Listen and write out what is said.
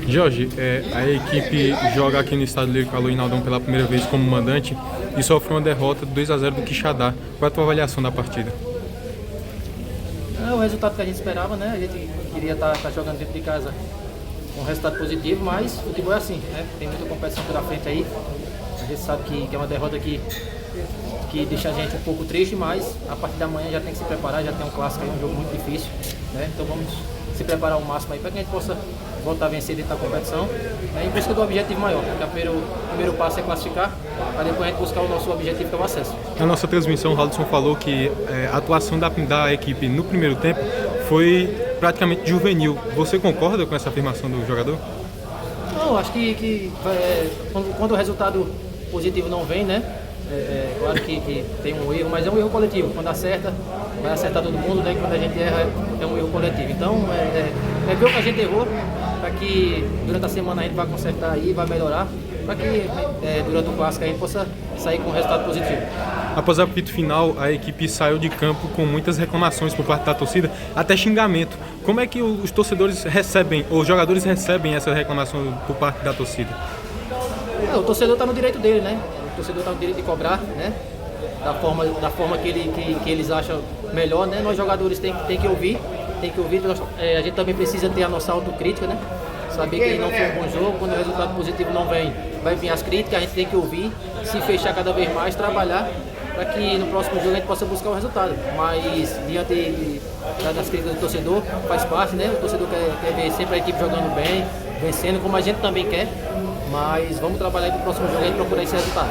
Jorge, a equipe joga aqui no Estádio Lírico Aloinaldão pela primeira vez como mandante e sofreu uma derrota de 2-0 do Quixadá. Qual é a tua avaliação da partida? É o resultado que a gente esperava, né? A gente queria estar jogando dentro de casa com um resultado positivo, mas o futebol é assim, né? Tem muita competição pela frente aí. A gente sabe que é uma derrota que deixa a gente um pouco triste, mas a partir da manhã já tem que se preparar, já tem um clássico aí, um jogo muito difícil, né? Então vamos se preparar ao máximo aí para que a gente possa voltar a vencer dentro da competição, né? Em busca do objetivo maior, porque o primeiro passo é classificar, para depois a gente buscar o nosso objetivo, que é o acesso. Na nossa transmissão, o Haldson falou que a atuação da equipe no primeiro tempo foi praticamente juvenil. Você concorda com essa afirmação do jogador? Não, acho que quando o resultado positivo não vem, né? Claro que tem um erro, mas é um erro coletivo. Quando acerta, vai acertar todo mundo, né? Quando a gente erra, é um erro coletivo. Então, ver o que a gente errou, para que durante a semana a gente vai consertar aí, vai melhorar, para que durante o clássico a gente possa sair com um resultado positivo. Após o apito final, a equipe saiu de campo com muitas reclamações por parte da torcida, até xingamento. Como é que os torcedores recebem, os jogadores recebem essa reclamação por parte da torcida? O torcedor está no direito dele, né? O torcedor está no direito de cobrar, né? Da forma que eles acham melhor, né? Nós jogadores tem que ouvir, a gente também precisa ter a nossa autocrítica, né? Saber que não foi um bom jogo, quando o resultado positivo não vem, vai vir as críticas, a gente tem que ouvir, se fechar cada vez mais, trabalhar para que no próximo jogo a gente possa buscar o resultado. Mas diante das críticas do torcedor, faz parte, né? O torcedor quer ver sempre a equipe jogando bem, vencendo, como a gente também quer. Mas vamos trabalhar para o próximo jogo e procurar esse resultado.